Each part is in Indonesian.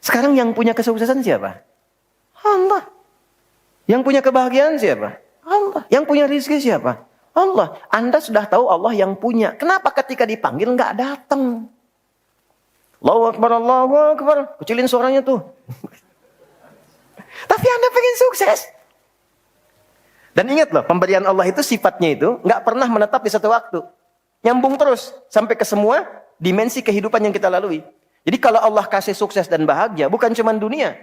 Sekarang yang punya kesuksesan siapa? Allah. Yang punya kebahagiaan siapa? Allah. Yang punya rezeki siapa? Allah. Anda sudah tahu Allah yang punya. Kenapa ketika dipanggil nggak datang? Allahu Akbar, Allahu Akbar. Kecilin suaranya tuh. Tapi Anda pengen sukses. Dan ingat loh, pemberian Allah itu sifatnya itu nggak pernah menetap di satu waktu. Nyambung terus sampai ke semua dimensi kehidupan yang kita lalui. Jadi kalau Allah kasih sukses dan bahagia, bukan cuma dunia.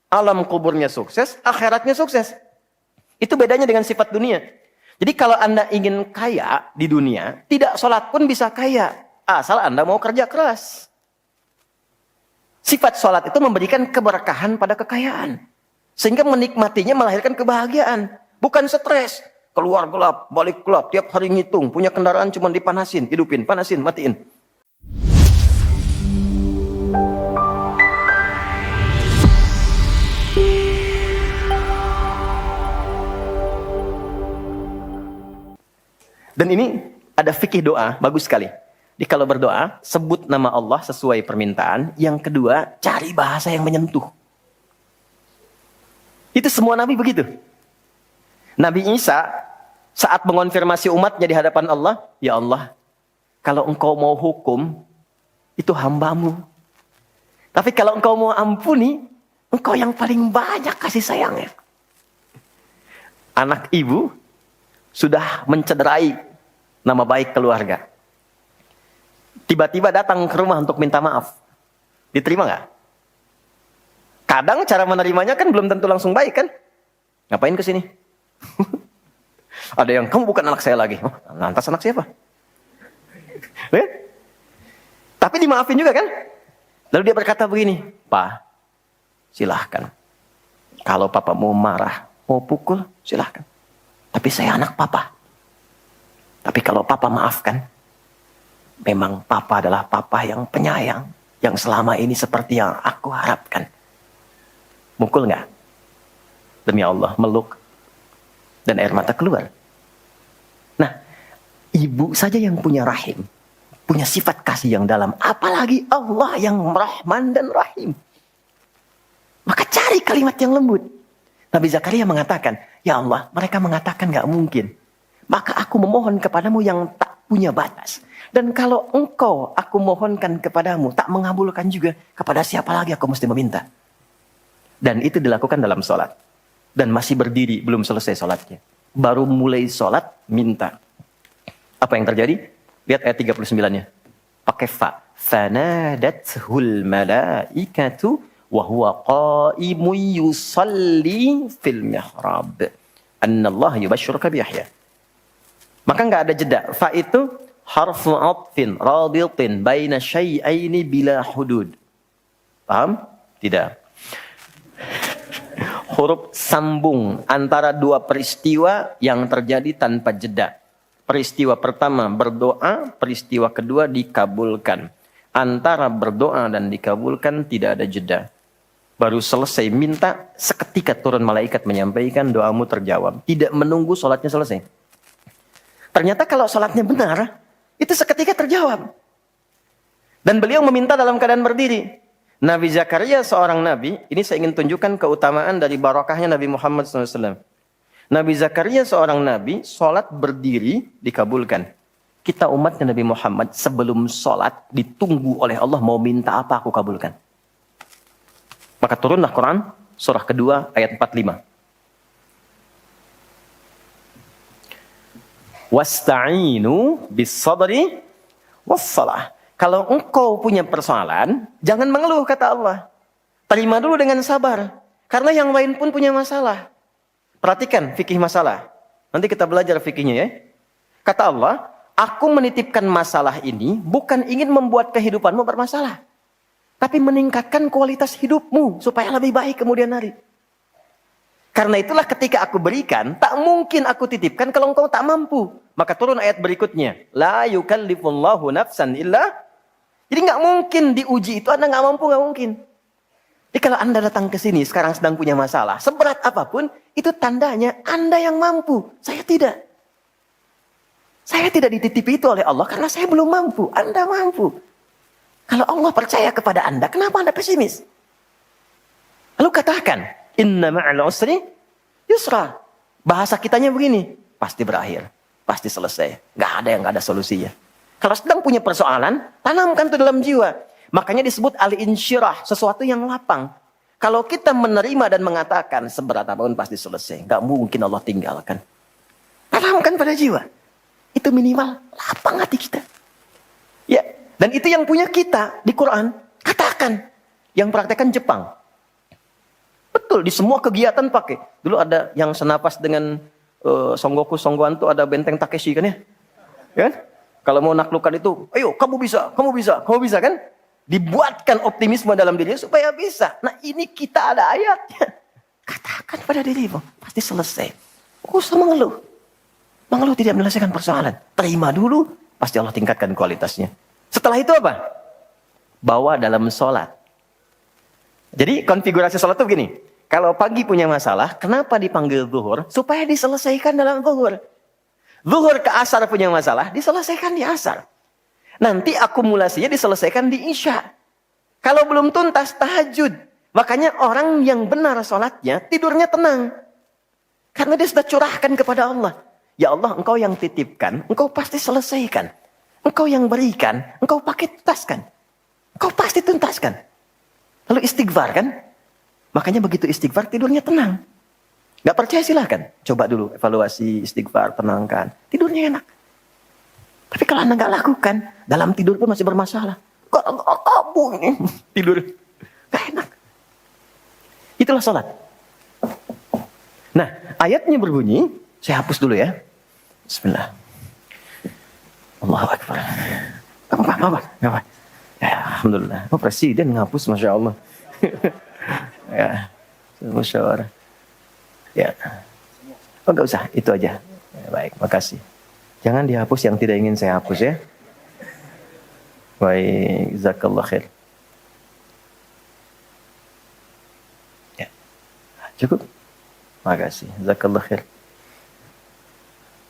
Alam kuburnya sukses, akhiratnya sukses. Itu bedanya dengan sifat dunia. Jadi kalau Anda ingin kaya di dunia, tidak sholat pun bisa kaya. Asal Anda mau kerja keras. Sifat sholat itu memberikan keberkahan pada kekayaan. Sehingga menikmatinya melahirkan kebahagiaan. Bukan stres. Keluar gelap, balik gelap. Tiap hari ngitung. Punya kendaraan cuma dipanasin. Hidupin, panasin, matiin. Dan ini ada fikih doa. Bagus sekali. Jadi kalau berdoa, sebut nama Allah sesuai permintaan. Yang kedua, cari bahasa yang menyentuh. Itu semua nabi begitu. Nabi Isa saat mengonfirmasi umatnya di hadapan Allah, ya Allah, kalau engkau mau hukum, itu hambamu. Tapi kalau engkau mau ampuni, engkau yang paling banyak kasih sayangnya. Anak ibu sudah mencederai nama baik keluarga. Tiba-tiba datang ke rumah untuk minta maaf. Diterima nggak? Kadang cara menerimanya kan belum tentu langsung baik kan? Ngapain ke sini? Ada yang, kamu bukan anak saya lagi. Oh, lantas anak siapa? Tapi dimaafin juga kan? Lalu dia berkata begini, Pak, silahkan. Kalau papa mau marah, mau pukul, silahkan. Tapi saya anak papa. Tapi kalau papa maafkan, memang papa adalah papa yang penyayang. Yang selama ini seperti yang aku harapkan. Mukul nggak? Demi Allah, meluk. Dan air mata keluar. Nah, ibu saja yang punya rahim. Punya sifat kasih yang dalam. Apalagi Allah yang Rahman dan Rahim. Maka cari kalimat yang lembut. Nabi Zakaria mengatakan, ya Allah, mereka mengatakan nggak mungkin. Maka aku memohon kepadamu yang tak punya batas. Dan kalau engkau aku mohonkan kepadamu, tak mengabulkan juga, kepada siapa lagi aku mesti meminta. Dan itu dilakukan dalam sholat. Dan masih berdiri, belum selesai sholatnya. Baru mulai sholat, minta. Apa yang terjadi? Lihat ayat 39-nya. Pakai fa. Fanadathul malaikatu wa huwa qaimun yusalli fil mihrab. Annallah yubashshiruka biyahya. Maka nggak ada jeda. Fa itu harfu atfin raditin baina syai'aini bila hudud. Paham? Tidak. Huruf sambung antara dua peristiwa yang terjadi tanpa jeda. Peristiwa pertama berdoa, peristiwa kedua dikabulkan. Antara berdoa dan dikabulkan tidak ada jeda. Baru selesai minta, seketika turun malaikat menyampaikan doamu terjawab. Tidak menunggu sholatnya selesai. Ternyata kalau sholatnya benar, itu seketika terjawab. Dan beliau meminta dalam keadaan berdiri. Nabi Zakaria seorang nabi, ini saya ingin tunjukkan keutamaan dari barakahnya Nabi Muhammad SAW. Nabi Zakaria seorang nabi, sholat berdiri dikabulkan. Kita umatnya Nabi Muhammad sebelum sholat ditunggu oleh Allah mau minta apa aku kabulkan. Maka turunlah Quran, surah kedua ayat 45. Wasta'inu bis-sabri was-salah. Kalau engkau punya persoalan, jangan mengeluh kata Allah. Terima dulu dengan sabar. Karena yang lain pun punya masalah. Perhatikan fikih masalah. Nanti kita belajar fikihnya ya. Kata Allah, aku menitipkan masalah ini bukan ingin membuat kehidupanmu bermasalah. Tapi meningkatkan kualitas hidupmu supaya lebih baik kemudian hari. Karena itulah ketika aku berikan, tak mungkin aku titipkan kalau engkau tak mampu. Maka turun ayat berikutnya. La yukallifullahu nafsan illa. Jadi nggak mungkin diuji itu Anda nggak mampu, nggak mungkin. Jadi kalau Anda datang ke sini sekarang sedang punya masalah, seberat apapun, itu tandanya Anda yang mampu. Saya tidak. Saya tidak dititipi itu oleh Allah karena saya belum mampu. Anda mampu. Kalau Allah percaya kepada Anda, kenapa Anda pesimis? Lalu katakan, inna ma'al usri yusra. Bahasa kitanya begini, pasti berakhir, pasti selesai. Nggak ada solusinya. Kalau sedang punya persoalan, tanamkan itu dalam jiwa. Makanya disebut al-insyirah, sesuatu yang lapang. Kalau kita menerima dan mengatakan seberat apapun pasti selesai. Nggak mungkin Allah tinggalkan. Tanamkan pada jiwa. Itu minimal lapang hati kita. Ya, dan itu yang punya kita di Quran. Katakan. Yang praktekkan Jepang. Betul, di semua kegiatan pakai. Dulu ada yang senapas dengan Songgoku Songgoan itu ada benteng Takeshi kan ya? Ya kan? Kalau mau naklukkan itu, ayo kamu bisa kan? Dibuatkan optimisme dalam dirinya supaya bisa. Nah ini kita ada ayatnya. Katakan pada dirimu, pasti selesai. Gak usah mengeluh. Mengeluh tidak menyelesaikan persoalan. Terima dulu, pasti Allah tingkatkan kualitasnya. Setelah itu apa? Bawa dalam sholat. Jadi konfigurasi sholat itu begini. Kalau pagi punya masalah, kenapa dipanggil zuhur? Supaya diselesaikan dalam zuhur. Zuhur ke asar punya masalah, diselesaikan di asar. Nanti akumulasinya diselesaikan di isya. Kalau belum tuntas, tahajud. Makanya orang yang benar sholatnya, tidurnya tenang. Karena dia sudah curahkan kepada Allah. Ya Allah, engkau yang titipkan, engkau pasti selesaikan. Engkau yang berikan, engkau pakai tuntaskan. Engkau pasti tuntaskan. Lalu istighfar kan? Makanya begitu istighfar, tidurnya tenang. Gak percaya silahkan. Coba dulu evaluasi istighfar, tenangkan. Tidurnya enak. Tapi kalau Anda nggak lakukan, dalam tidur pun masih bermasalah. Kamu ini tidur. Gak enak. Itulah sholat. Nah, ayatnya berbunyi, saya hapus dulu ya. Bismillah. Allahu Akbar. Apa? Ya, alhamdulillah. Oh, presiden ngapus, Masya Allah. Ya, musyawarah. Ya. Oh, nggak usah, itu aja. Ya, baik, makasih. Jangan dihapus yang tidak ingin saya hapus ya. Baik, jazakallah khair. Ya. Cukup. Makasih, jazakallah khair.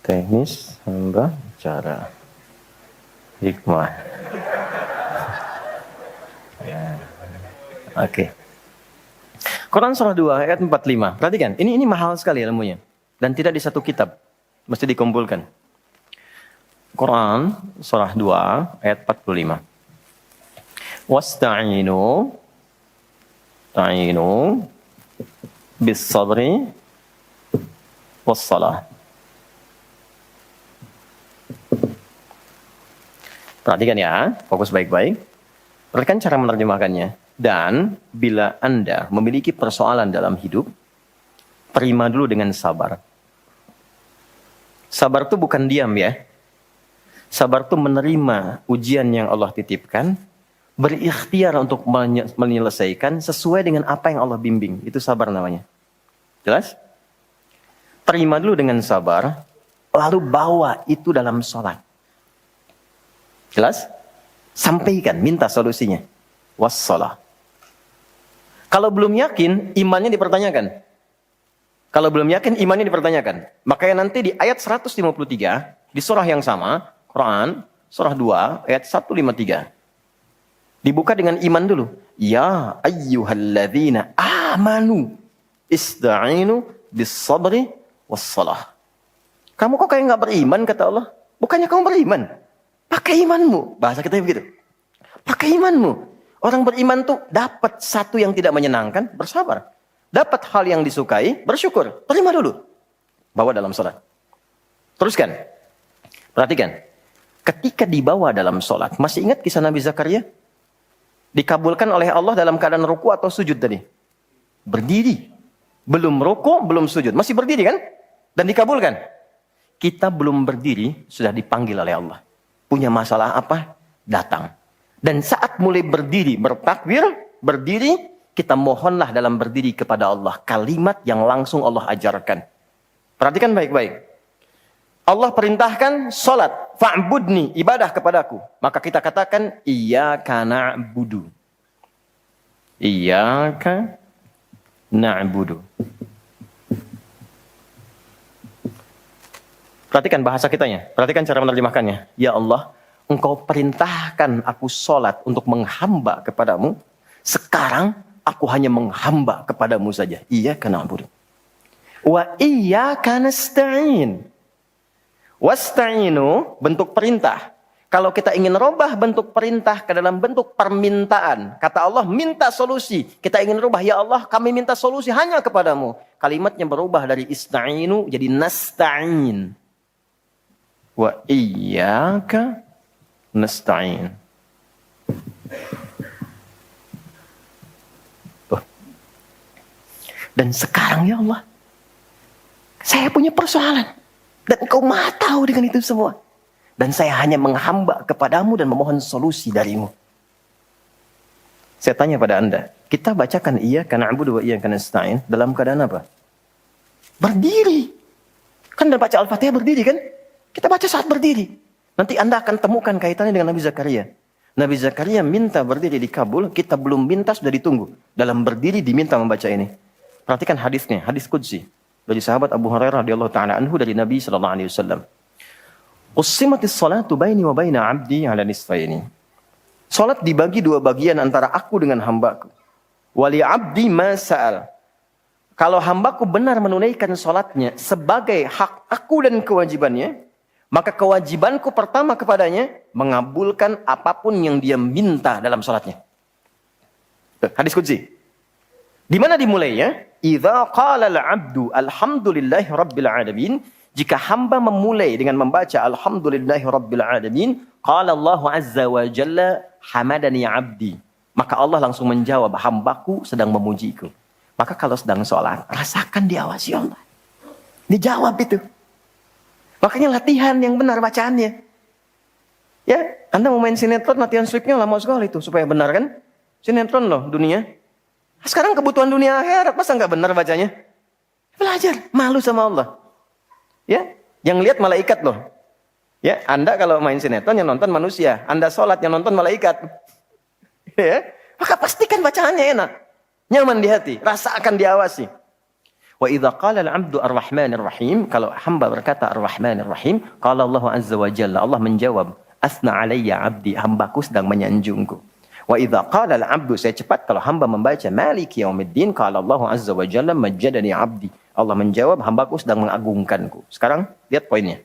Teknis, hamba, cara. Hikmah. Ya. Oke. Quran surah 2 ayat 45. Perhatikan, ini mahal sekali ilmunya. Dan tidak di satu kitab. Mesti dikumpulkan. Quran surah 2 ayat 45. Wasta'inu bis sabri was salah. Perhatikan ya, fokus baik-baik. Perhatikan cara menerjemahkannya. Dan bila Anda memiliki persoalan dalam hidup, terima dulu dengan sabar. Sabar itu bukan diam ya. Sabar itu menerima ujian yang Allah titipkan, berikhtiar untuk menyelesaikan sesuai dengan apa yang Allah bimbing. Itu sabar namanya. Jelas? Terima dulu dengan sabar, lalu bawa itu dalam sholat. Jelas? Sampaikan, minta solusinya. Wassalah. Kalau belum yakin, imannya dipertanyakan. Kalau belum yakin, imannya dipertanyakan. Makanya nanti di ayat 153, di surah yang sama, Quran, surah 2, ayat 153. Dibuka dengan iman dulu. Ya ayyuhalladzina amanu ista'inu bis sabri wassalah. Kamu kok kayak gak beriman, kata Allah. Bukannya kamu beriman. Pakai imanmu. Bahasa kita begitu. Pakai imanmu. Orang beriman tuh dapat satu yang tidak menyenangkan, bersabar. Dapat hal yang disukai, bersyukur. Terima dulu. Bawa dalam sholat. Teruskan. Perhatikan. Ketika dibawa dalam sholat, masih ingat kisah Nabi Zakaria? Dikabulkan oleh Allah dalam keadaan ruku atau sujud tadi? Berdiri. Belum ruku, belum sujud. Masih berdiri kan? Dan dikabulkan. Kita belum berdiri, sudah dipanggil oleh Allah. Punya masalah apa? Datang. Dan saat mulai berdiri, bertakbir, berdiri, kita mohonlah dalam berdiri kepada Allah. Kalimat yang langsung Allah ajarkan. Perhatikan baik-baik. Allah perintahkan sholat. Fa'budni, ibadah kepadaku. Maka kita katakan, Iyyaka na'budu. Iyyaka na'budu. Perhatikan bahasa kitanya. Perhatikan cara menerjemahkannya. Ya Allah, Engkau perintahkan aku sholat untuk menghamba kepadamu. Sekarang aku hanya menghamba kepadamu saja. Iyyaka na'budu wa iyyaka nasta'in. Wasta'inu bentuk perintah. Kalau kita ingin rubah bentuk perintah ke dalam bentuk permintaan. Kata Allah, minta solusi. Kita ingin rubah, ya Allah kami minta solusi hanya kepadamu. Kalimatnya berubah dari ista'inu jadi nasta'in. Wa iyyaka nasta'in. Dan sekarang ya Allah, saya punya persoalan. Dan engkau maha tahu dengan itu semua. Dan saya hanya menghamba kepadamu dan memohon solusi darimu. Saya tanya pada anda, kita bacakan iyyaka na'budu wa iyyaka nasta'in dalam keadaan apa? Berdiri. Kan dalam baca Al-Fatihah berdiri kan? Kita baca saat berdiri. Nanti anda akan temukan kaitannya dengan Nabi Zakaria. Nabi Zakaria minta berdiri di Kabul, kita belum minta sudah ditunggu. Dalam berdiri diminta membaca ini. Perhatikan hadisnya, hadis qudsi dari sahabat Abu Hurairah radhiyallahu taala anhu dari Nabi sallallahu alaihi wasallam. Qussimatis salatu baini wa baina 'abdi 'ala nisfaini. Salat dibagi dua bagian antara aku dengan hambaku. Wali 'abdi ma sa'al. Kalau hambaku benar menunaikan salatnya sebagai hak aku dan kewajibannya, maka kewajibanku pertama kepadanya mengabulkan apapun yang dia minta dalam salatnya. Hadis qudsi. Di mana dimulainya? Idza qala al-'abdu alhamdulillahi rabbil alamin. Jika hamba memulai dengan membaca alhamdulillahi rabbil alamin, qala Allah azza wa jalla hamadani 'abdi. Maka Allah langsung menjawab, hambaku sedang memujiku. Maka kalau sedang sholat, rasakan diawasi Allah. Dijawab itu. Makanya latihan yang benar bacaannya. Ya, Anda mau main sinetron, latihan scriptnya lama sekali itu supaya benar kan? Sinetron loh dunia. Sekarang kebutuhan dunia akhirat, masa nggak benar bacanya? Belajar, malu sama Allah. Ya, yang lihat malaikat loh. Ya, Anda kalau main sinetron yang nonton manusia, Anda sholat yang nonton malaikat. Ya, maka pastikan bacaannya enak, nyaman di hati, rasakan diawasi. Wa idza qala al-'abdu ar-rahmanir rahim, kalau hamba berkata ar-rahmanir rahim, qala Allah azza wa jalla, Allah menjawab, asna alayya 'abdi, hambaku sedang menyanjungku. Wa idza qala al-'abdu, saya cepat kalau hamba membaca maliki yaumiddin, qala Allah azza wa jalla majjadani 'abdi. Allah menjawab, hambaku sedang mengagungkanku. Sekarang lihat poinnya.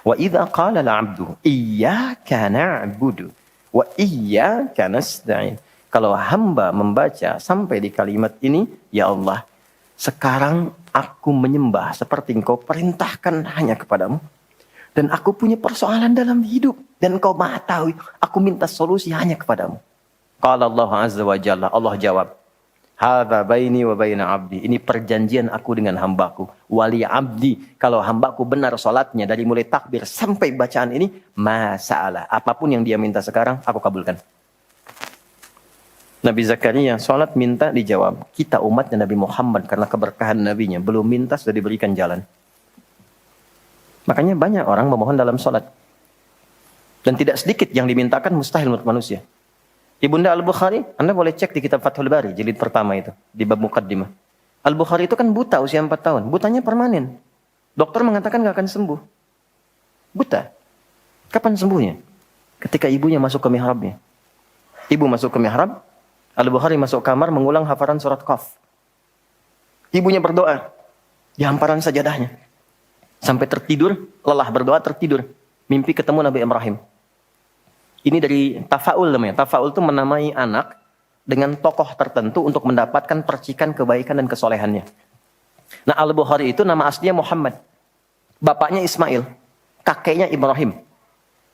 Wa idza qala al-'abdu iyyaka na'budu wa iyyaka nasta'in. Kalau hamba membaca sampai di kalimat ini, ya Allah, sekarang aku menyembah seperti engkau perintahkan hanya kepadamu. Dan aku punya persoalan dalam hidup. Dan engkau maha tahu, aku minta solusi hanya kepadamu. Qala Allah azza wa jalla, Allah jawab, hadza baini wa baina 'abdi. Ini perjanjian aku dengan hambaku. Wali 'abdi, kalau hambaku benar salatnya dari mulai takbir sampai bacaan ini, masa'ala. Apapun yang dia minta sekarang, aku kabulkan. Nabi Zakaria salat minta dijawab. Kita umatnya Nabi Muhammad karena keberkahan nabinya belum minta sudah diberikan jalan. Makanya banyak orang memohon dalam salat. Dan tidak sedikit yang dimintakan mustahil menurut manusia. Ibunda Al-Bukhari, Anda boleh cek di kitab Fathul Bari, jilid pertama itu, di bab Muqaddimah. Al-Bukhari itu kan buta usia 4 tahun. Butanya permanen. Dokter mengatakan gak akan sembuh. Buta. Kapan sembuhnya? Ketika ibunya masuk ke mihrabnya. Ibu masuk ke mihrab, Al-Bukhari masuk kamar mengulang hafalan surat Qaf. Ibunya berdoa di hamparan sajadahnya. Sampai tertidur, lelah berdoa tertidur. Mimpi ketemu Nabi Ibrahim. Ini dari tafaul namanya. Tafaul itu menamai anak dengan tokoh tertentu untuk mendapatkan percikan kebaikan dan kesolehannya. Nah, Al-Bukhari itu nama aslinya Muhammad. Bapaknya Ismail. Kakeknya Ibrahim.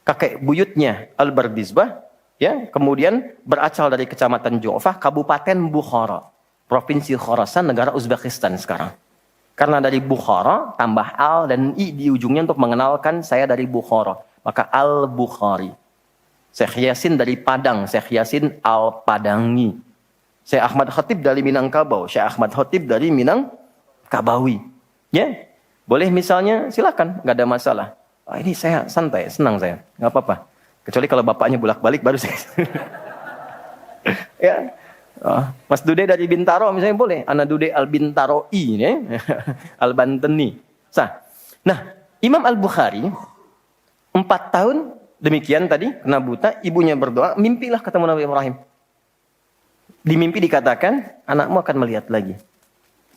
Kakek buyutnya Al-Bardizbah. Ya, kemudian berasal dari kecamatan Ju'fah, Kabupaten Bukhara. Provinsi Khorasan, negara Uzbekistan sekarang. Karena dari Bukhara, tambah al dan i di ujungnya untuk mengenalkan saya dari Bukhara. Maka Al-Bukhari. Syekh Yasin dari Padang, Syekh Yasin Al-Padangi. Syekh Ahmad Khatib dari Minangkabau, Syekh Ahmad Khatib dari Minangkabawi. Ya, boleh misalnya silakan, nggak ada masalah. Oh, ini saya santai, senang saya, nggak apa-apa. Kecuali kalau bapaknya bolak-balik baru saya. Ya, Mas Dude dari Bintaro misalnya boleh. Ana Dude Al-Bintaroi, ya. Al-Banteni. Nah, Imam Al-Bukhari 4 tahun demikian tadi, kena buta, ibunya berdoa, mimpilah ketemu Nabi Ibrahim. Di mimpi dikatakan, anakmu akan melihat lagi.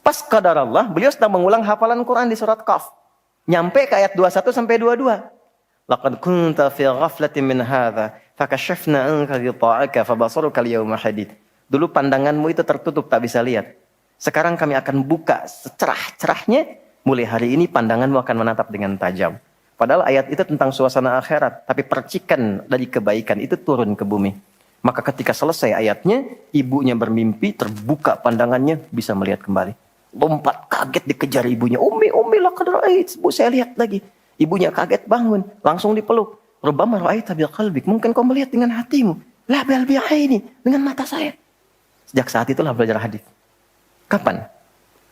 Pas qadarullah, beliau sedang mengulang hafalan Quran di surat Qaf. Nyampe ke ayat 21 sampai 22. Laqad kunta fi ghaflatin min hadza, fakashafna anka ghita'aka fabasaruka al-yawma hadid. Dulu pandanganmu itu tertutup, tak bisa lihat. Sekarang kami akan buka secerah-cerahnya. Mulai hari ini pandanganmu akan menatap dengan tajam. Padahal ayat itu tentang suasana akhirat. Tapi percikan dari kebaikan itu turun ke bumi. Maka ketika selesai ayatnya, ibunya bermimpi, terbuka pandangannya, bisa melihat kembali. Lompat kaget dikejar ibunya. Umi laqad ra'ait. Bu, saya lihat lagi. Ibunya kaget bangun. Langsung dipeluk. Rubbama ra'aita biqalbik. Mungkin kau melihat dengan hatimu. La bil bi'aini. Dengan mata saya. Sejak saat itulah belajar hadis. Kapan?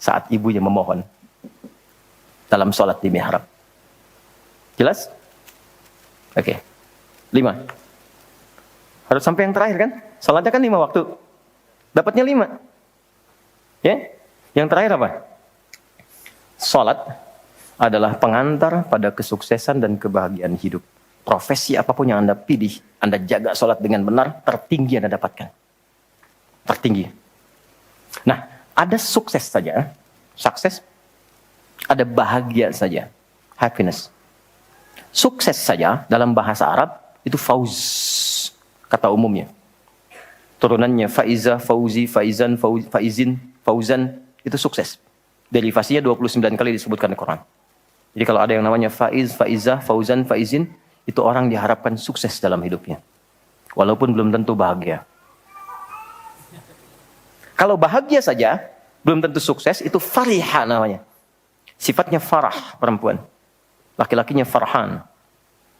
Saat ibunya memohon. Dalam sholat di mihrab. Jelas? Oke. 5. Harus sampai yang terakhir kan? Sholatnya kan 5 waktu. Dapatnya 5. Ya? Yang terakhir apa? Sholat adalah pengantar pada kesuksesan dan kebahagiaan hidup. Profesi apapun yang Anda pilih, Anda jaga sholat dengan benar, tertinggi Anda dapatkan. Tertinggi. Nah, ada sukses saja. Sukses. Ada bahagia saja. Happiness. Sukses saja dalam bahasa Arab itu fauz. Kata umumnya. Turunannya faiza, fauzi, faizan, faizin, fauzan. Itu sukses. Derivasinya 29 kali disebutkan di Quran. Jadi kalau ada yang namanya faiz, faizah, fauzan, faizin. Itu orang diharapkan sukses dalam hidupnya. Walaupun belum tentu bahagia. Kalau bahagia saja, belum tentu sukses, itu fariha namanya. Sifatnya farah perempuan. Laki-lakinya farhan.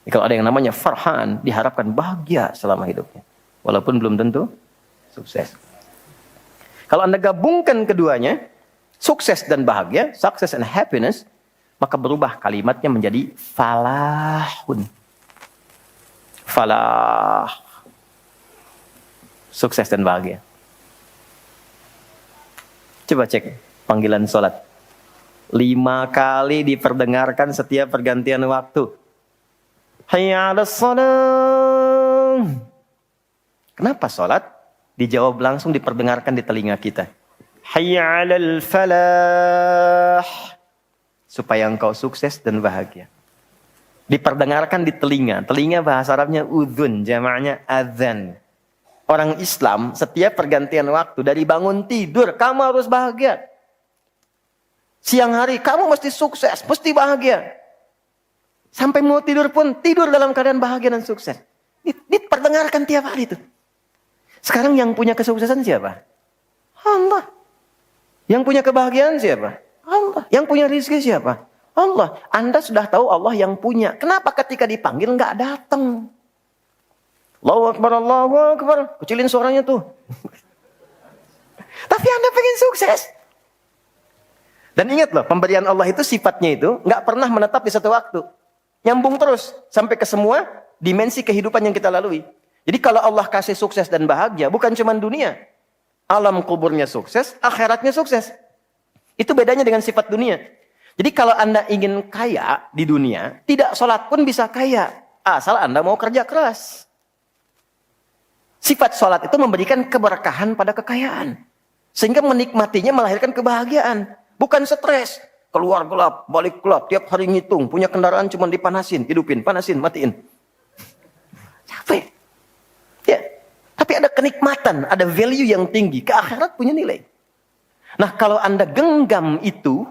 Jadi kalau ada yang namanya farhan, diharapkan bahagia selama hidupnya. Walaupun belum tentu sukses. Kalau Anda gabungkan keduanya, sukses dan bahagia, success and happiness, maka berubah kalimatnya menjadi falahun. Falah. Sukses dan bahagia. Coba cek panggilan sholat. 5 kali diperdengarkan setiap pergantian waktu. Hayya 'alas shalah. Kenapa sholat? Dijawab langsung, diperdengarkan di telinga kita. Hayya 'alal falah. Supaya engkau sukses dan bahagia. Diperdengarkan di telinga. Telinga bahasa Arabnya udhun, jamaknya adzan. Orang Islam setiap pergantian waktu, dari bangun tidur, kamu harus bahagia. Siang hari, kamu mesti sukses, mesti bahagia. Sampai mau tidur pun, tidur dalam keadaan bahagia dan sukses. Diperdengarkan tiap hari itu. Sekarang yang punya kesuksesan siapa? Allah. Yang punya kebahagiaan siapa? Allah. Yang punya rezeki siapa? Allah. Anda sudah tahu Allah yang punya. Kenapa ketika dipanggil nggak datang? Allahu Akbar, Allahu Akbar. Kecilin suaranya tuh. Tapi Anda pengen sukses. Dan ingat loh, pemberian Allah itu sifatnya itu nggak pernah menetap di satu waktu. Nyambung terus sampai ke semua dimensi kehidupan yang kita lalui. Jadi kalau Allah kasih sukses dan bahagia, bukan cuma dunia. Alam kuburnya sukses, akhiratnya sukses. Itu bedanya dengan sifat dunia. Jadi kalau Anda ingin kaya di dunia, tidak sholat pun bisa kaya. Asal Anda mau kerja keras. Sifat sholat itu memberikan keberkahan pada kekayaan. Sehingga menikmatinya melahirkan kebahagiaan. Bukan stres. Keluar gelap, balik gelap. Tiap hari ngitung. Punya kendaraan cuma dipanasin. Hidupin, panasin, matiin. Capek. Ya. Tapi ada kenikmatan. Ada value yang tinggi. Ke akhirat punya nilai. Nah kalau Anda genggam itu.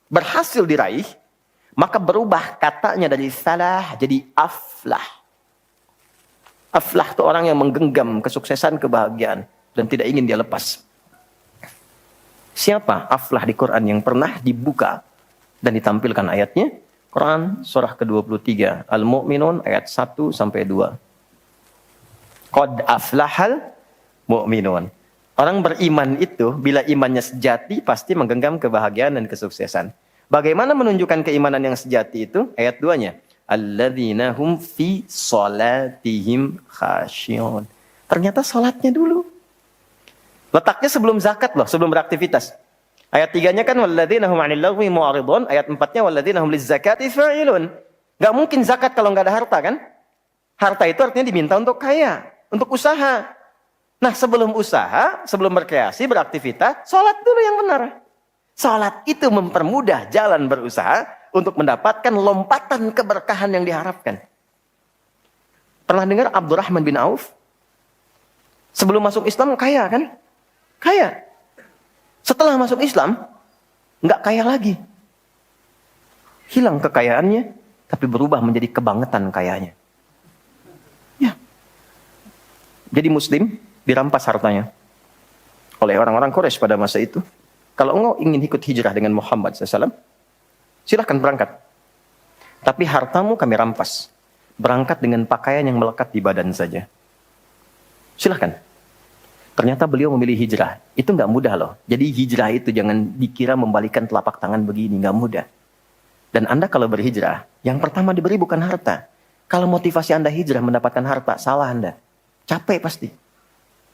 Berhasil diraih. Maka berubah katanya dari salah jadi aflah. Aflah itu orang yang menggenggam kesuksesan, kebahagiaan. Dan tidak ingin dia lepas. Siapa aflah di Quran yang pernah dibuka dan ditampilkan ayatnya? Quran surah ke-23. Al-Mu'minun ayat 1-2. Qad aflahal mu'minun. Orang beriman itu bila imannya sejati pasti menggenggam kebahagiaan dan kesuksesan. Bagaimana menunjukkan keimanan yang sejati itu? Ayat 2-nya. Alladzina hum fi salatihim khasyi'un. Ternyata salatnya dulu. Letaknya sebelum zakat loh, sebelum beraktivitas. Ayat 3-nya kan walladzina hum 'anil lagwi mu'ridun, ayat 4-nya walladzina hum lizzakati fa'ilun. Enggak mungkin zakat kalau enggak ada harta kan? Harta itu artinya diminta untuk kaya, untuk usaha. Nah, sebelum usaha, sebelum berkreasi, beraktivitas, sholat dulu yang benar. Sholat itu mempermudah jalan berusaha untuk mendapatkan lompatan keberkahan yang diharapkan. Pernah dengar Abdurrahman bin Auf? Sebelum masuk Islam kaya kan? Kaya. Setelah masuk Islam, nggak kaya lagi. Hilang kekayaannya, tapi berubah menjadi kebangetan kayanya. Ya. Jadi Muslim dirampas hartanya oleh orang-orang Quraisy pada masa itu. Kalau engkau ingin ikut hijrah dengan Muhammad SAW, silahkan berangkat. Tapi hartamu kami rampas. Berangkat dengan pakaian yang melekat di badan saja. Silahkan. Ternyata beliau memilih hijrah. Itu nggak mudah loh. Jadi hijrah itu jangan dikira membalikan telapak tangan begini. Nggak mudah. Dan Anda kalau berhijrah, yang pertama diberi bukan harta. Kalau motivasi Anda hijrah mendapatkan harta, salah Anda. Capek pasti.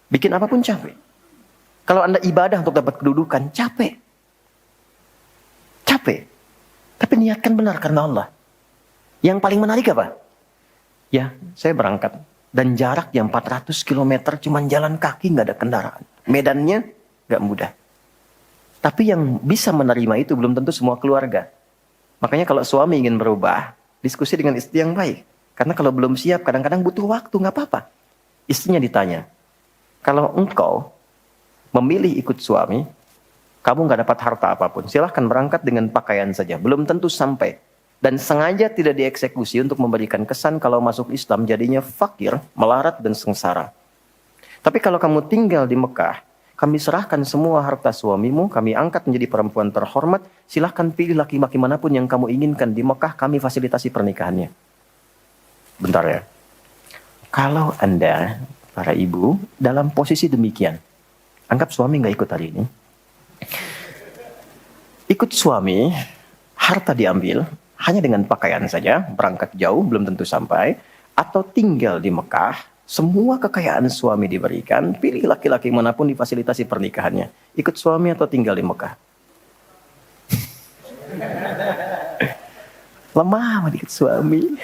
Bikin apapun capek. Kalau Anda ibadah untuk dapat kedudukan, capek. Capek. Tapi niatkan benar karena Allah. Yang paling menarik apa? Ya, saya berangkat. Dan jaraknya 400 km cuma jalan kaki, nggak ada kendaraan. Medannya nggak mudah. Tapi yang bisa menerima itu belum tentu semua keluarga. Makanya kalau suami ingin berubah, diskusi dengan istri yang baik. Karena kalau belum siap, kadang-kadang butuh waktu, nggak apa-apa. Istrinya ditanya, kalau engkau memilih ikut suami, kamu nggak dapat harta apapun. Silahkan berangkat dengan pakaian saja. Belum tentu sampai. Dan sengaja tidak dieksekusi untuk memberikan kesan kalau masuk Islam jadinya fakir, melarat, dan sengsara. Tapi kalau kamu tinggal di Mekah, kami serahkan semua harta suamimu, kami angkat menjadi perempuan terhormat, silahkan pilih laki-laki manapun yang kamu inginkan di Mekah, kami fasilitasi pernikahannya. Bentar ya. Kalau Anda, para ibu, dalam posisi demikian, anggap suami nggak ikut hari ini. Ikut suami, harta diambil, hanya dengan pakaian saja, berangkat jauh, belum tentu sampai, atau tinggal di Mekah, semua kekayaan suami diberikan, pilih laki-laki manapun difasilitasi pernikahannya. Ikut suami atau tinggal di Mekah? Lemah ikut suami.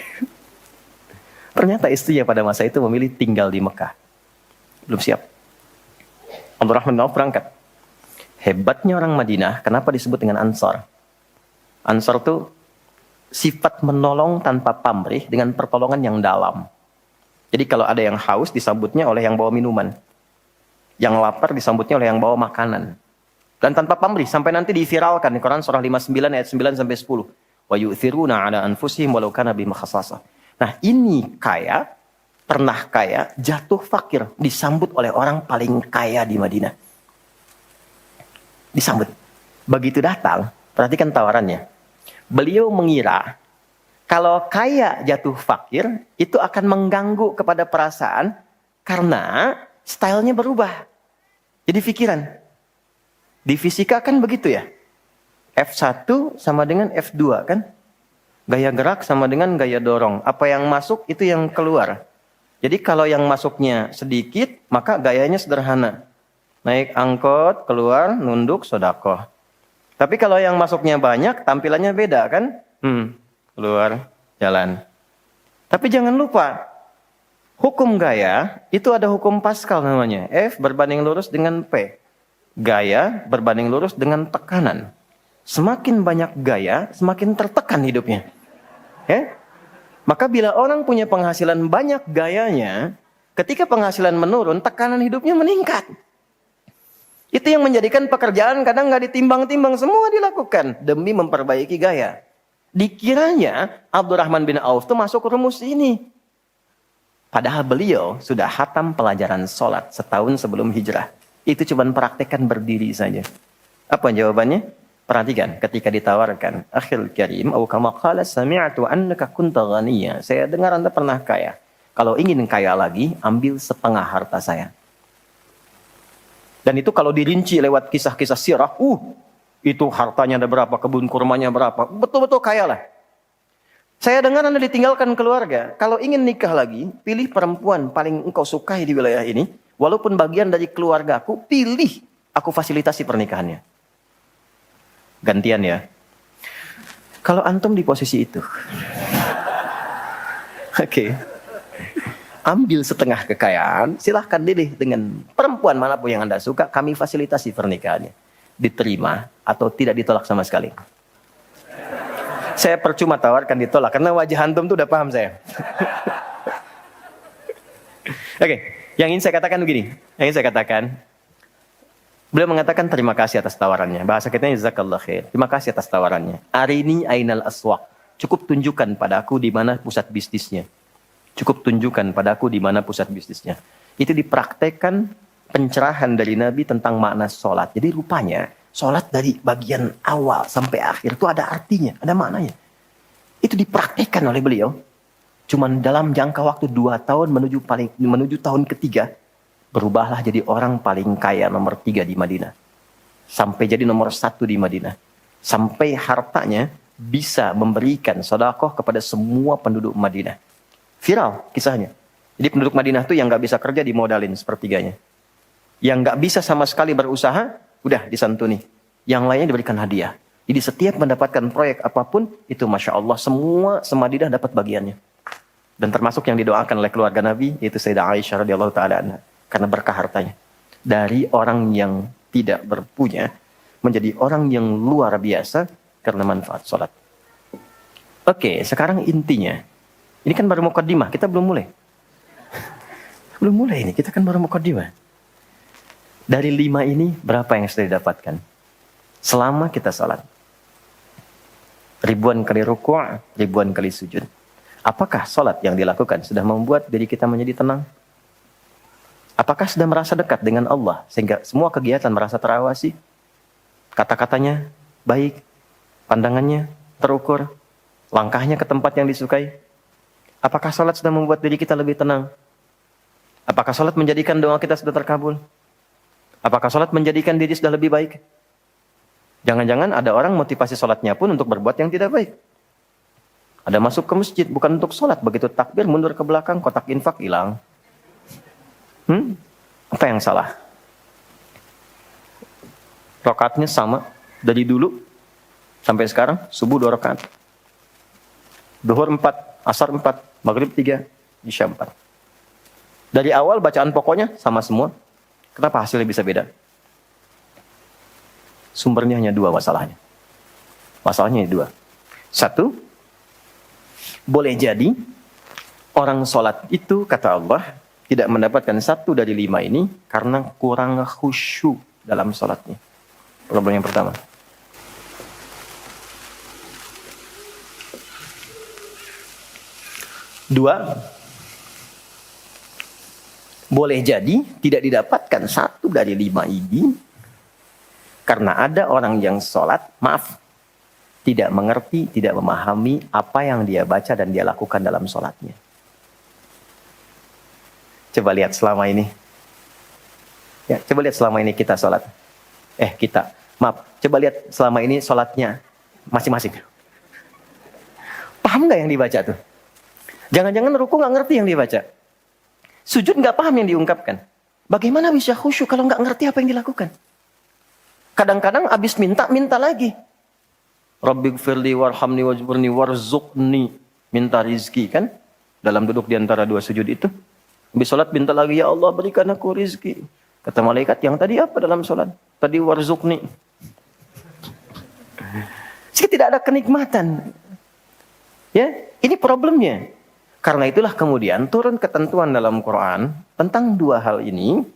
Ternyata istrinya pada masa itu memilih tinggal di Mekah. Belum siap. Abdurrahman bin Auf berangkat. Hebatnya orang Madinah, kenapa disebut dengan Ansar? Ansar itu sifat menolong tanpa pamrih dengan pertolongan yang dalam. Jadi kalau ada yang haus disambutnya oleh yang bawa minuman. Yang lapar disambutnya oleh yang bawa makanan. Dan tanpa pamrih sampai nanti diviralkan di Quran surah 59 ayat 9 sampai 10. Wa yu'thiruna 'ala anfusihim walau kana bihim khasassah. Nah, ini kaya, pernah kaya, jatuh fakir, disambut oleh orang paling kaya di Madinah. Disambut. Begitu datang, perhatikan tawarannya. Beliau mengira kalau kaya jatuh fakir itu akan mengganggu kepada perasaan karena stylenya berubah. Jadi pikiran. Di fisika kan begitu ya. F1 sama dengan F2 kan? Gaya gerak sama dengan gaya dorong. Apa yang masuk itu yang keluar. Jadi kalau yang masuknya sedikit, maka gayanya sederhana. Naik angkot, keluar, nunduk, sodakoh. Tapi kalau yang masuknya banyak, tampilannya beda kan? Keluar, jalan. Tapi jangan lupa, hukum gaya itu ada hukum Pascal namanya. F berbanding lurus dengan P. Gaya berbanding lurus dengan tekanan. Semakin banyak gaya, semakin tertekan hidupnya. Ya? Maka bila orang punya penghasilan banyak gayanya, ketika penghasilan menurun, tekanan hidupnya meningkat. Itu yang menjadikan pekerjaan kadang nggak ditimbang-timbang, semua dilakukan demi memperbaiki gaya. Dikiranya Abdurrahman bin Auf itu masuk rumus ini. Padahal beliau sudah hatam pelajaran sholat setahun sebelum hijrah. Itu cuma praktekkan berdiri saja. Apa jawabannya? Perhatikan ketika ditawarkan, akhil karim, au kama qala sami'tu annaka kunta ghaniyya. Saya dengar Anda pernah kaya. Kalau ingin kaya lagi, ambil setengah harta saya. Dan itu kalau dirinci lewat kisah-kisah sirah, itu hartanya ada berapa, kebun kurmanya berapa, betul-betul kaya lah. Saya dengar Anda ditinggalkan keluarga. Kalau ingin nikah lagi, pilih perempuan paling engkau sukai di wilayah ini. Walaupun bagian dari keluargaku, pilih aku fasilitasi pernikahannya. Gantian ya. Kalau antum di posisi itu. Oke. ambil setengah kekayaan, silahkan pilih dengan perempuan manapun yang Anda suka, kami fasilitasi pernikahannya. Diterima atau tidak ditolak sama sekali. Saya percuma tawarkan ditolak, karena wajah antum tuh udah paham saya. Oke, yang ingin saya katakan begini. Yang ingin saya katakan, beliau mengatakan terima kasih atas tawarannya. Bahasa kita jazakallah khair. Terima kasih atas tawarannya. Arini ainal aswaq. Cukup tunjukkan padaku di mana pusat bisnisnya. Cukup tunjukkan padaku di mana pusat bisnisnya. Itu dipraktekkan pencerahan dari Nabi tentang makna sholat. Jadi rupanya sholat dari bagian awal sampai akhir itu ada artinya, ada maknanya. Itu dipraktekkan oleh beliau. Cuman dalam jangka waktu 2 tahun menuju tahun ketiga, berubahlah jadi orang paling kaya nomor 3 di Madinah. Sampai jadi nomor 1 di Madinah. Sampai hartanya bisa memberikan sedekah kepada semua penduduk Madinah. Viral kisahnya. Jadi penduduk Madinah itu yang nggak bisa kerja dimodalin sepertiganya. Yang nggak bisa sama sekali berusaha, udah disantuni. Yang lainnya diberikan hadiah. Jadi setiap mendapatkan proyek apapun, itu Masya Allah semua Madinah dapat bagiannya. Dan termasuk yang didoakan oleh keluarga Nabi, yaitu Sayyidah Aisyah radhiyallahu ta'ala anha. Karena berkah hartanya. Dari orang yang tidak berpunya, menjadi orang yang luar biasa, karena manfaat sholat. Oke, sekarang intinya. Ini kan baru muqaddimah, kita belum mulai. Belum mulai ini, kita kan baru muqaddimah. Dari 5 ini, berapa yang sudah didapatkan? Selama kita sholat. Ribuan kali ruku', ribuan kali sujud. Apakah sholat yang dilakukan sudah membuat diri kita menjadi tenang? Apakah sudah merasa dekat dengan Allah, sehingga semua kegiatan merasa terawasi? Kata-katanya baik, pandangannya terukur, langkahnya ke tempat yang disukai. Apakah sholat sudah membuat diri kita lebih tenang? Apakah sholat menjadikan doa kita sudah terkabul? Apakah sholat menjadikan diri sudah lebih baik? Jangan-jangan ada orang motivasi sholatnya pun untuk berbuat yang tidak baik. Ada masuk ke masjid bukan untuk sholat, begitu takbir mundur ke belakang, kotak infak hilang. Apa yang salah? Rakaatnya sama dari dulu sampai sekarang, subuh 2 rakaat. Duhur 4, asar 4, maghrib 3, isya 4. Dari awal bacaan pokoknya sama semua. Kenapa hasilnya bisa beda? Sumbernya hanya 2 masalahnya. Masalahnya 2. 1, boleh jadi orang sholat itu, kata Allah, tidak mendapatkan 1 dari 5 ini karena kurang khusyuk dalam sholatnya. Problem yang pertama. 2, boleh jadi tidak didapatkan 1 dari 5 ini karena ada orang yang sholat, tidak mengerti, tidak memahami apa yang dia baca dan dia lakukan dalam sholatnya. Coba lihat selama ini. Ya, coba lihat selama ini kita sholat. Coba lihat selama ini sholatnya masing-masing. Paham nggak yang dibaca tuh? Jangan-jangan ruku nggak ngerti yang dibaca. Sujud nggak paham yang diungkapkan. Bagaimana bisa khusyuk kalau nggak ngerti apa yang dilakukan? Kadang-kadang abis minta lagi. Rabbighfirli warhamni wajburni warzuqni. Minta rizki kan? Dalam duduk di antara 2 sujud itu. Habis sholat minta lagi, ya Allah berikan aku rizki. Kata malaikat, yang tadi apa dalam sholat? Tadi warzuqni. Jadi tidak ada kenikmatan. Ya, ini problemnya. Karena itulah kemudian turun ketentuan dalam Quran tentang 2 hal ini.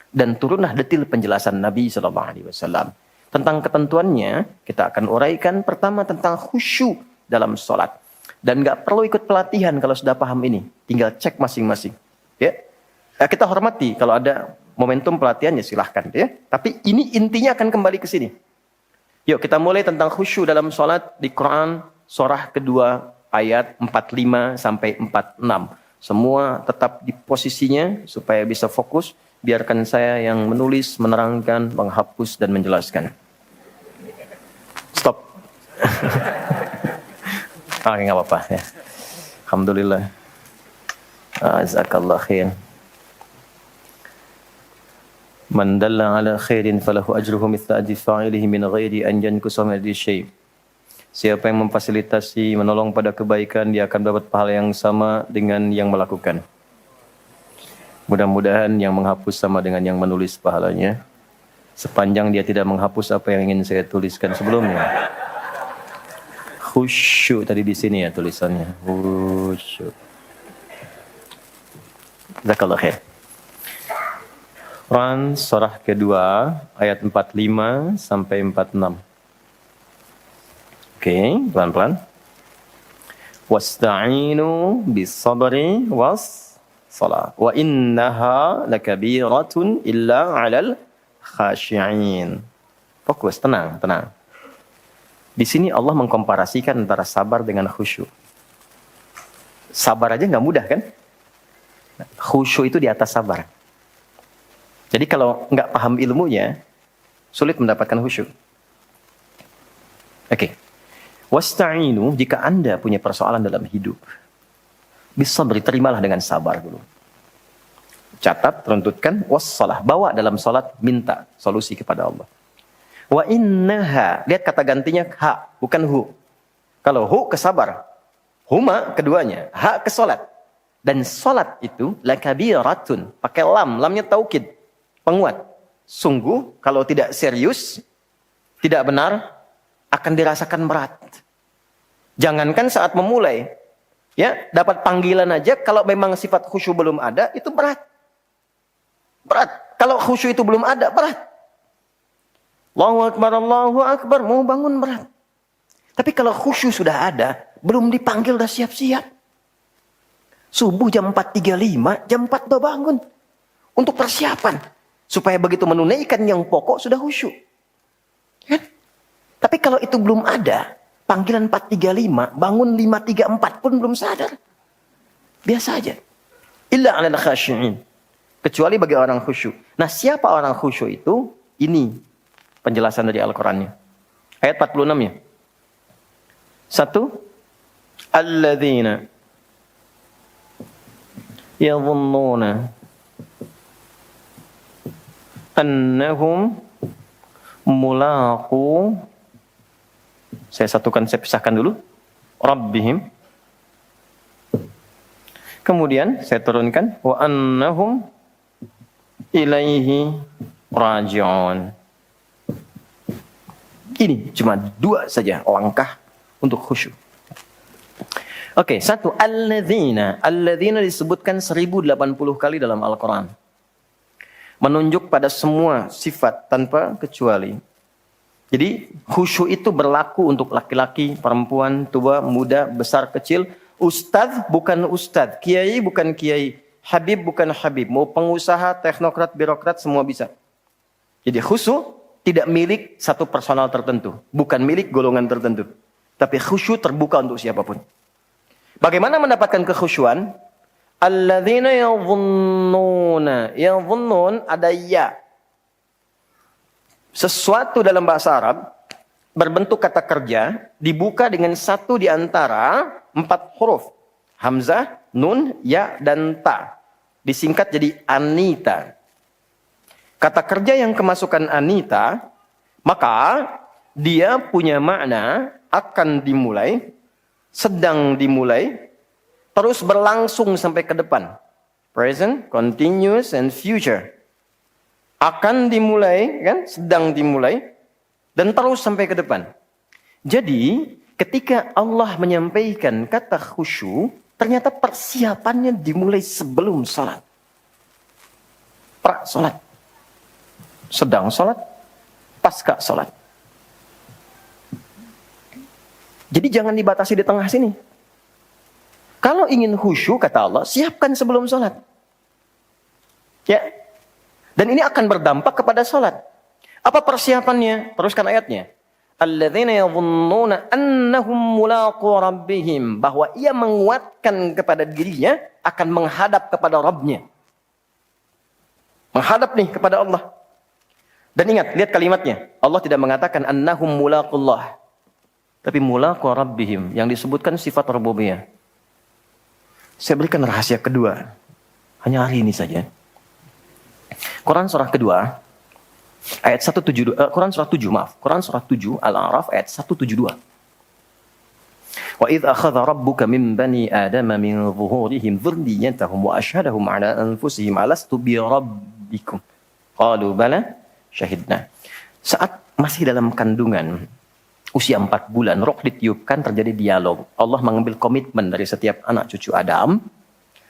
Dan turunlah detil penjelasan Nabi SAW. Tentang ketentuannya, kita akan uraikan pertama tentang khusyuk dalam sholat. Dan nggak perlu ikut pelatihan kalau sudah paham ini. Tinggal cek masing-masing. Ya, kita hormati kalau ada momentum pelatihannya silahkan. Ya. Tapi ini intinya akan kembali ke sini. Yuk kita mulai tentang khusyuk dalam sholat di Quran surah kedua ayat 45 sampai 46. Semua tetap di posisinya supaya bisa fokus. Biarkan saya yang menulis, menerangkan, menghapus, dan menjelaskan. Stop. Oke, nggak apa-apa. Ya. Alhamdulillah. Jazakallah khair. Man dalla ala khairin falahu ajruhu mithla ajri fa'ilihi min ghairi an yankusa min ajri syai'. Siapa yang memfasilitasi, menolong pada kebaikan, dia akan dapat pahala yang sama dengan yang melakukan. Mudah-mudahan yang menghapus sama dengan yang menulis pahalanya. Sepanjang dia tidak menghapus apa yang ingin saya tuliskan sebelumnya. Khusyuk tadi di sini ya tulisannya. Khusyuk. Jazakallah khair. Quran surah kedua ayat 45 sampai 46. Oke, pelan-pelan. Wasta'inu bis-sabri was-salah. Wa innaha lakabiratun illa 'alal khashi'in. Fokus, tenang. Di sini Allah mengkomparasikan antara sabar dengan khusyuk. Sabar aja nggak mudah kan? Khusyuk itu di atas sabar. Jadi kalau nggak paham ilmunya, sulit mendapatkan khusyuk. Oke. Wasta'inu, jika Anda punya persoalan dalam hidup, bisa terimalah dengan sabar dulu. Catat, runtutkan, wassalah. Bawa dalam salat, minta solusi kepada Allah. Wa innaha, lihat kata gantinya ha, bukan hu. Kalau hu ke sabar, huma keduanya, ha ke salat. Dan salat itu lakabiratun, pakai lam, lamnya taukid. Penguat. Sungguh, kalau tidak serius, tidak benar, akan dirasakan berat. Jangankan saat memulai, ya dapat panggilan aja, kalau memang sifat khusyuk belum ada, itu berat. Berat. Kalau khusyuk itu belum ada, berat. Allahu Akbar, mau bangun berat. Tapi kalau khusyuk sudah ada, belum dipanggil, udah siap-siap. Subuh jam 4.35, jam 4 udah bangun. Untuk persiapan. Supaya begitu menunaikan yang pokok sudah khusyuk. Kan? Tapi kalau itu belum ada, panggilan 4.35, bangun 5.34 pun belum sadar. Biasa aja. Illa 'alal khashi'in. Kecuali bagi orang khusyuk. Nah, siapa orang khusyuk itu? Ini penjelasan dari Al-Qur'annya. Ayat 46 ya. 1. Alladzina yadhunnuna annahum mulaqu, saya satukan, saya pisahkan dulu, rabbihim. Kemudian saya turunkan wa annahum ilaihi raji'un. Ini cuma 2 saja langkah untuk khusyuk. Oke, 1, alladzina. Alladzina disebutkan 1080 kali dalam Al-Quran. Menunjuk pada semua sifat tanpa kecuali. Jadi khusyuk itu berlaku untuk laki-laki, perempuan, tua, muda, besar, kecil. Ustadz bukan ustadz, kiai bukan kiai, habib bukan habib. Mau pengusaha, teknokrat, birokrat, semua bisa. Jadi khusyuk tidak milik satu personal tertentu. Bukan milik golongan tertentu. Tapi khusyuk terbuka untuk siapapun. Bagaimana mendapatkan kekhusyuan? Alladzina yadhunnuna. Yadhunnun ada ya. Sesuatu dalam bahasa Arab berbentuk kata kerja dibuka dengan satu di antara 4 huruf. Hamzah, nun, ya, dan ta. Disingkat jadi anita. Kata kerja yang kemasukan anita, maka dia punya makna akan dimulai, sedang dimulai, terus berlangsung sampai ke depan. Present, continuous, and future. Akan dimulai, kan? Sedang dimulai, dan terus sampai ke depan. Jadi, ketika Allah menyampaikan kata khusyuk, ternyata persiapannya dimulai sebelum sholat. Pra-sholat. Sedang sholat, pasca sholat. Jadi jangan dibatasi di tengah sini. Kalau ingin khusyuk, kata Allah, siapkan sebelum sholat. Ya. Dan ini akan berdampak kepada sholat. Apa persiapannya? Teruskan ayatnya. Alladzina yadhunnuna annahum mulaqu rabbihim. Bahwa ia menguatkan kepada dirinya akan menghadap kepada Rabbnya. Menghadap nih kepada Allah. Dan ingat, lihat kalimatnya. Allah tidak mengatakan annahum mulaqullah. Tapi mulaqu rabbihim. Yang disebutkan sifat rububiyah. Saya berikan rahasia kedua. Hanya hari ini saja. Quran surah kedua. Ayat 172. Quran surah 7, maaf. Quran surah 7 Al-A'raf ayat 172. Wa idh akhadha rabbuka min bani adama min zuhurihim dzurriyyatahum wa asyhadahum ala anfusihim alastu bi rabbikum. Qalu bala syahidna. Saat masih dalam kandungan usia 4 bulan, roh ditiupkan, terjadi dialog. Allah mengambil komitmen dari setiap anak cucu Adam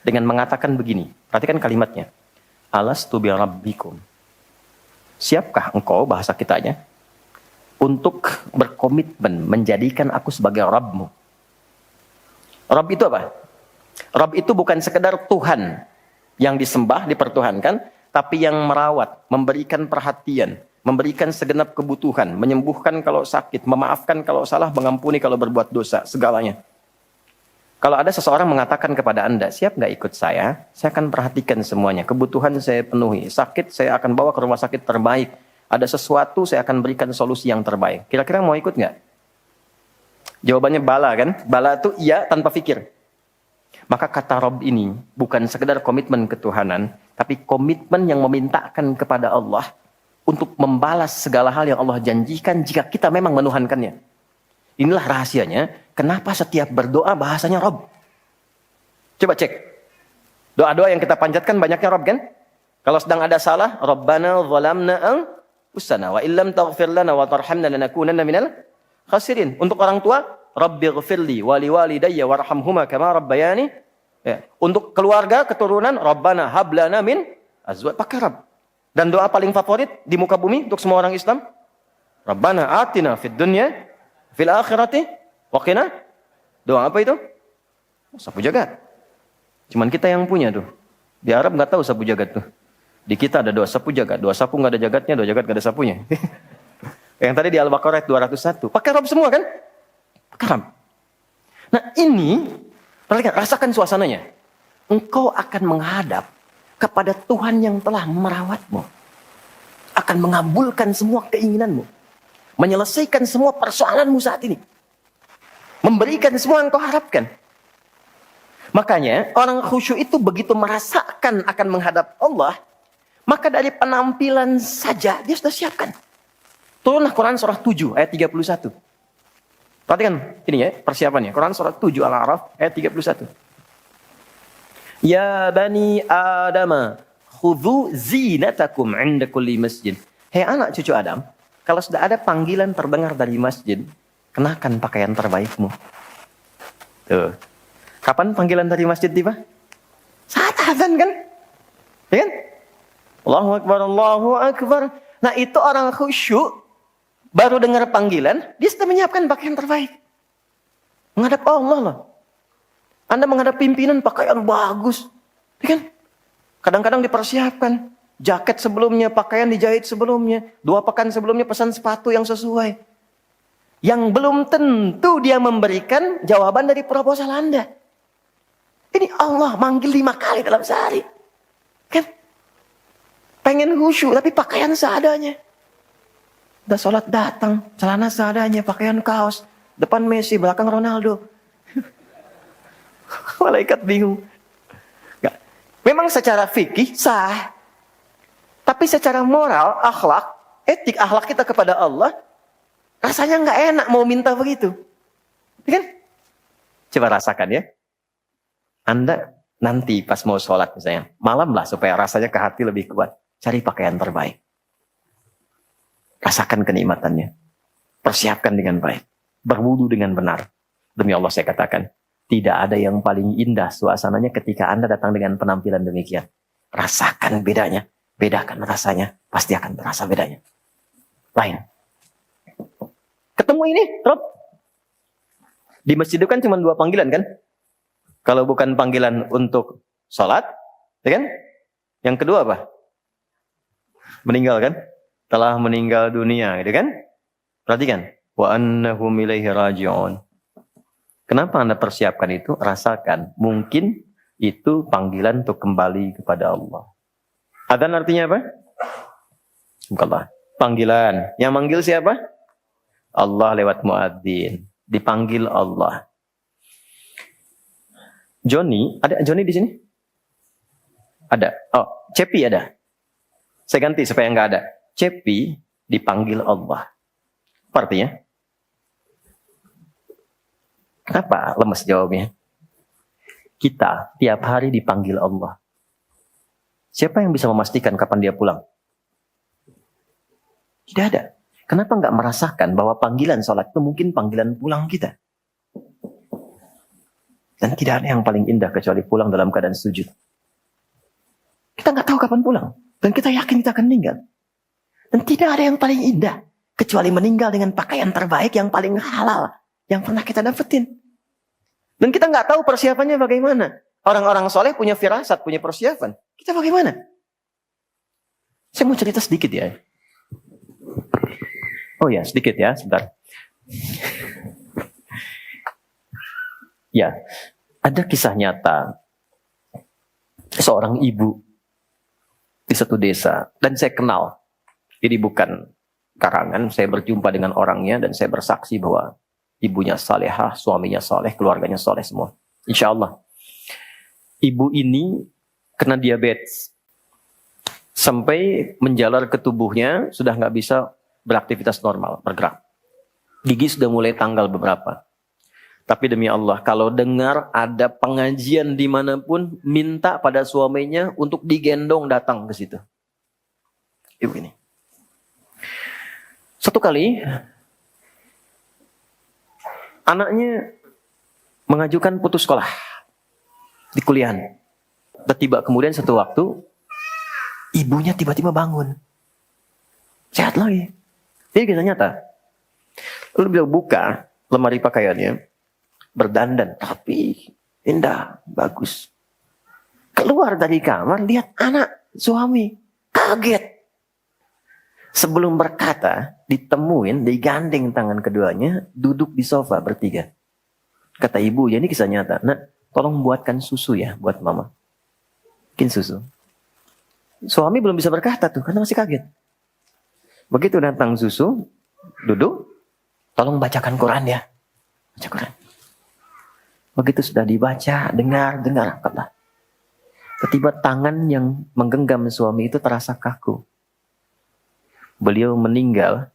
dengan mengatakan begini. Perhatikan kalimatnya. Alastu bi rabbikum. Siapkah engkau, bahasa kitanya, untuk berkomitmen menjadikan aku sebagai Rabbmu? Rabb itu apa? Rabb itu bukan sekedar Tuhan yang disembah, dipertuhankan, tapi yang merawat, memberikan perhatian, memberikan segenap kebutuhan, menyembuhkan kalau sakit, memaafkan kalau salah, mengampuni kalau berbuat dosa, segalanya. Kalau ada seseorang mengatakan kepada Anda, siap nggak ikut saya akan perhatikan semuanya, kebutuhan saya penuhi, sakit saya akan bawa ke rumah sakit terbaik, ada sesuatu saya akan berikan solusi yang terbaik. Kira-kira mau ikut nggak? Jawabannya bala kan? Bala itu iya tanpa pikir. Maka kata Rabb ini bukan sekedar komitmen ketuhanan, tapi komitmen yang memintakan kepada Allah untuk membalas segala hal yang Allah janjikan jika kita memang menuhankannya. Inilah rahasianya, kenapa setiap berdoa bahasanya Rabb. Coba cek. Doa-doa yang kita panjatkan banyaknya Rabb kan? Kalau sedang ada salah, Rabbana zalamna anfusana wa illam taghfir lana wa tarhamna lanakunanna minal khasirin. Untuk orang tua, Rabbighfirli wa liwalidayya warhamhuma kama rabbayani. Ya. Untuk keluarga, keturunan, Rabbana hablana min azwaj. Pakai Rabb. Dan doa paling favorit di muka bumi untuk semua orang Islam, Rabbana atina fid dunya fil akhirati wa qina. Doa apa itu? Sapu jagat. Cuman kita yang punya tuh. Di Arab nggak tahu sapu jagat tuh. Di kita ada doa sapu jagat. Doa sapu nggak ada jagatnya, doa jagat nggak ada sapunya. Yang tadi di Al-Baqarah 201. Pakai Rabb semua kan? Pakai Rabb. Nah ini, perhatikan, rasakan suasananya. Engkau akan menghadap kepada Tuhan yang telah merawatmu. Akan mengabulkan semua keinginanmu. Menyelesaikan semua persoalanmu saat ini. Memberikan semua yang kau harapkan. Makanya orang khusyuk itu begitu merasakan akan menghadap Allah, maka dari penampilan saja dia sudah siapkan. Turunlah Quran surah 7 ayat 31. Perhatikan ini ya persiapannya. Quran surah 7 Al-A'raf ayat 31. Ya bani Adam, khudhu zinatakum 'inda kulli masjid. Hei anak cucu Adam, kalau sudah ada panggilan terdengar dari masjid, kenakan pakaian terbaikmu. Tuh. Kapan panggilan dari masjid tiba? Saat azan kan? Ya kan? Allahu Akbar, Allahu Akbar. Nah itu orang khusyuk, baru dengar panggilan, dia sudah menyiapkan pakaian terbaik. Menghadap Allah loh. Anda menghadap pimpinan pakaian bagus. Ya kan? Kadang-kadang dipersiapkan. Jaket sebelumnya, pakaian dijahit sebelumnya. 2 pekan sebelumnya pesan sepatu yang sesuai. Yang belum tentu dia memberikan jawaban dari proposal Anda. Ini Allah manggil 5 kali dalam sehari. Kan? Pengen khusyuk tapi pakaian seadanya. Udah sholat datang, celana seadanya, pakaian kaos. Depan Messi, belakang Ronaldo. Malaikat bingung. Nggak. Memang secara fikih sah. Tapi secara moral, akhlak, etik akhlak kita kepada Allah, rasanya nggak enak mau minta begitu. Ya kan? Coba rasakan ya. Anda nanti pas mau sholat misalnya, malam lah supaya rasanya ke hati lebih kuat. Cari pakaian terbaik. Rasakan kenikmatannya. Persiapkan dengan baik. Berwudu dengan benar. Demi Allah saya katakan, tidak ada yang paling indah suasananya ketika Anda datang dengan penampilan demikian. Rasakan bedanya. Bedakan rasanya. Pasti akan terasa bedanya. Lain. Ketemu ini, Rob. Di masjid itu kan cuma 2 panggilan kan? Kalau bukan panggilan untuk sholat, ya kan? Yang kedua apa? Meninggal kan? Telah meninggal dunia, gitu kan? Perhatikan. Wa annahum ilaihi raji'un. Kenapa Anda persiapkan itu? Rasakan. Mungkin itu panggilan untuk kembali kepada Allah. Adzan artinya apa? Bukanlah. Panggilan. Yang manggil siapa? Allah lewat muadzin. Dipanggil Allah. Joni, ada Joni di sini? Ada. Oh, Cepi ada. Saya ganti supaya nggak ada. Cepi dipanggil Allah. Apa artinya? Kenapa lemes jawabnya? Kita tiap hari dipanggil Allah. Siapa yang bisa memastikan kapan dia pulang? Tidak ada. Kenapa nggak merasakan bahwa panggilan sholat itu mungkin panggilan pulang kita? Dan tidak ada yang paling indah kecuali pulang dalam keadaan sujud. Kita nggak tahu kapan pulang. Dan kita yakin kita akan meninggal. Dan tidak ada yang paling indah kecuali meninggal dengan pakaian terbaik yang paling halal yang pernah kita dapetin. Dan kita nggak tahu persiapannya bagaimana. Orang-orang soleh punya firasat, punya persiapan. Kita bagaimana? Saya mau cerita sedikit ya. Oh ya, sedikit ya, sebentar. Ya, ada kisah nyata seorang ibu di satu desa dan saya kenal. Jadi bukan karangan, saya berjumpa dengan orangnya dan saya bersaksi bahwa ibunya salehah, suaminya saleh, keluarganya saleh semua. Insya Allah. Ibu ini kena diabetes. Sampai menjalar ke tubuhnya sudah nggak bisa beraktivitas normal, bergerak. Gigi sudah mulai tanggal beberapa. Tapi demi Allah, kalau dengar ada pengajian dimanapun, minta pada suaminya untuk digendong datang ke situ. Ibu ini. Satu kali, anaknya mengajukan putus sekolah di kuliahan. Tiba kemudian satu waktu, ibunya tiba-tiba bangun. Sehat lagi. Ini kisah nyata. Lalu beliau buka lemari pakaiannya, berdandan, tapi indah, bagus. Keluar dari kamar, lihat anak, suami, kaget. Sebelum berkata, ditemuin, digandeng tangan keduanya, duduk di sofa bertiga. Kata ibu, ya ini kisah nyata. Nak, tolong buatkan susu ya buat mama. Bikin susu. Suami belum bisa berkata tuh, karena masih kaget. Begitu datang susu, duduk, tolong bacakan Quran ya. Baca Quran. Begitu sudah dibaca, dengar, kata. Tiba-tiba tangan yang menggenggam suami itu terasa kaku. Beliau meninggal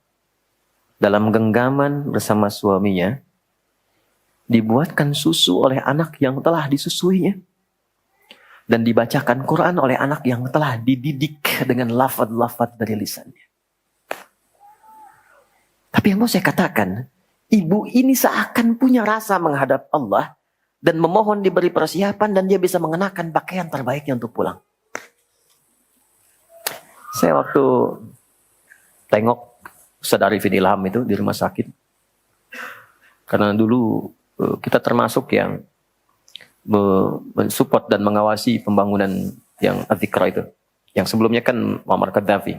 dalam genggaman bersama suaminya, dibuatkan susu oleh anak yang telah disusuinya. Dan dibacakan Quran oleh anak yang telah dididik dengan lafaz-lafaz dari lisannya. Tapi yang mau saya katakan, ibu ini seakan punya rasa menghadap Allah dan memohon diberi persiapan dan dia bisa mengenakan pakaian terbaiknya untuk pulang. Saya waktu tengok Ustaz Arifin Ilham itu di rumah sakit. Karena dulu kita termasuk yang mensupport dan mengawasi pembangunan yang Adzikra itu. Yang sebelumnya kan Muammar Gaddafi.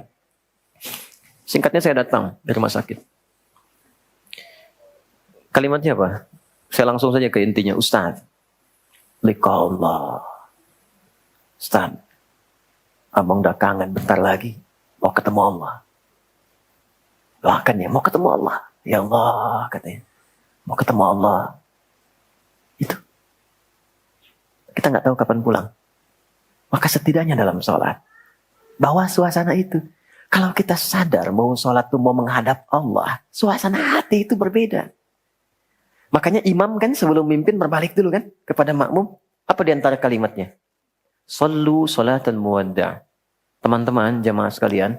Singkatnya saya datang dari rumah sakit. Kalimatnya apa? Saya langsung saja ke intinya. Ustaz, liqa Allah. Ustaz, abang udah kangen bentar lagi. Mau ketemu Allah. Doakan ya, mau ketemu Allah. Ya Allah, katanya. Mau ketemu Allah. Itu. Kita nggak tahu kapan pulang. Maka setidaknya dalam sholat. Bawa suasana itu. Kalau kita sadar mau sholat itu mau menghadap Allah. Suasana hati itu berbeda. Makanya imam kan sebelum mimpin berbalik dulu kan kepada makmum. Apa di antara kalimatnya? Sallu sholatan muwadda'. Teman-teman, jamaah sekalian.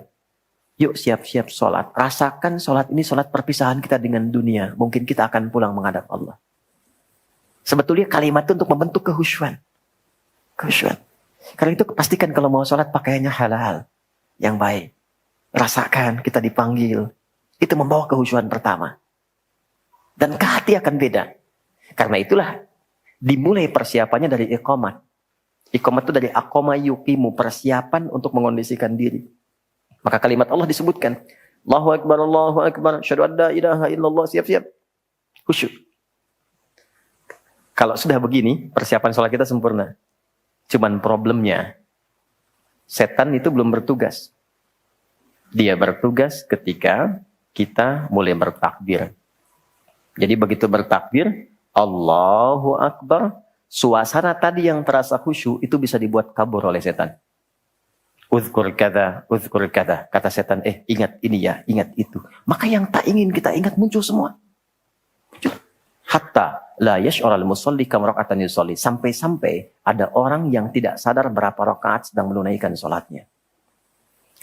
Yuk siap-siap sholat. Rasakan sholat ini sholat perpisahan kita dengan dunia. Mungkin kita akan pulang menghadap Allah. Sebetulnya kalimat itu untuk membentuk kehusyuan. Kehusyuan. Karena itu pastikan kalau mau sholat pakaiannya halal. Yang baik. Rasakan kita dipanggil. Itu membawa kehusyuan pertama. Dan ke hati akan beda. Karena itulah dimulai persiapannya dari iqamat. Iqamat itu dari aqama yuqimu, persiapan untuk mengondisikan diri. Maka kalimat Allah disebutkan. Allahu Akbar, asyhadu an la ilaha illallah, siap-siap. Khusyuk. Kalau sudah begini, persiapan sholat kita sempurna. Cuman problemnya, setan itu belum bertugas. Dia bertugas ketika kita mulai bertakbir. Jadi begitu bertakbir, Allahu Akbar, suasana tadi yang terasa khusyuk itu bisa dibuat kabur oleh setan. Uzkur kata, kata setan, ingat ini ya, ingat itu. Maka yang tak ingin kita ingat muncul semua. Hatta La yash'urul musalli kam raka'atan yusalli. Sampai-sampai ada orang yang tidak sadar berapa rakaat sedang menunaikan sholatnya.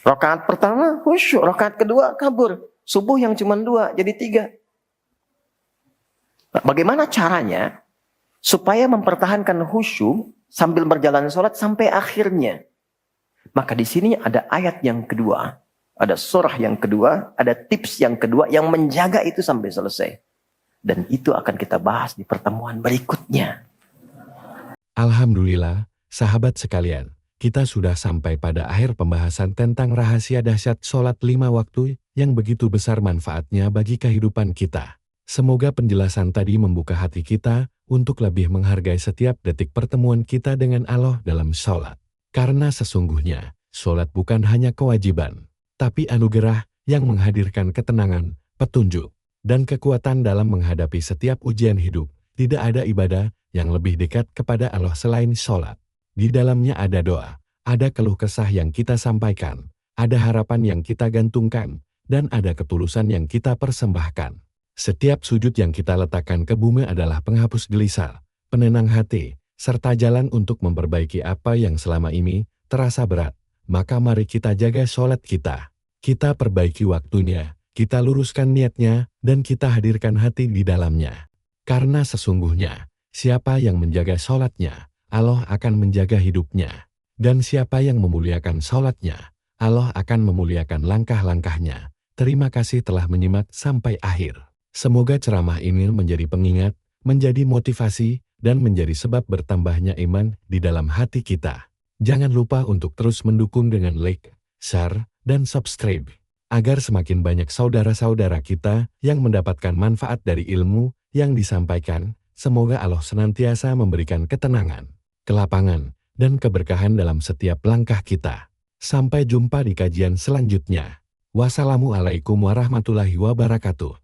Rakaat pertama khusyuk, rakaat kedua kabur. Subuh yang cuma 2 jadi 3. Nah, bagaimana caranya supaya mempertahankan khusyuk sambil berjalan sholat sampai akhirnya? Maka di sini ada ayat yang kedua, ada surah yang kedua, ada tips yang kedua yang menjaga itu sampai selesai. Dan itu akan kita bahas di pertemuan berikutnya. Alhamdulillah, sahabat sekalian, kita sudah sampai pada akhir pembahasan tentang rahasia dahsyat sholat 5 waktu yang begitu besar manfaatnya bagi kehidupan kita. Semoga penjelasan tadi membuka hati kita untuk lebih menghargai setiap detik pertemuan kita dengan Allah dalam sholat. Karena sesungguhnya, sholat bukan hanya kewajiban, tapi anugerah yang menghadirkan ketenangan, petunjuk, dan kekuatan dalam menghadapi setiap ujian hidup. Tidak ada ibadah yang lebih dekat kepada Allah selain sholat. Di dalamnya ada doa, ada keluh kesah yang kita sampaikan, ada harapan yang kita gantungkan, dan ada ketulusan yang kita persembahkan. Setiap sujud yang kita letakkan ke bumi adalah penghapus gelisah, penenang hati, serta jalan untuk memperbaiki apa yang selama ini terasa berat. Maka mari kita jaga sholat kita. Kita perbaiki waktunya, kita luruskan niatnya, dan kita hadirkan hati di dalamnya. Karena sesungguhnya, siapa yang menjaga sholatnya, Allah akan menjaga hidupnya. Dan siapa yang memuliakan sholatnya, Allah akan memuliakan langkah-langkahnya. Terima kasih telah menyimak sampai akhir. Semoga ceramah ini menjadi pengingat, menjadi motivasi, dan menjadi sebab bertambahnya iman di dalam hati kita. Jangan lupa untuk terus mendukung dengan like, share, dan subscribe, agar semakin banyak saudara-saudara kita yang mendapatkan manfaat dari ilmu yang disampaikan. Semoga Allah senantiasa memberikan ketenangan, kelapangan, dan keberkahan dalam setiap langkah kita. Sampai jumpa di kajian selanjutnya. Wassalamualaikum warahmatullahi wabarakatuh.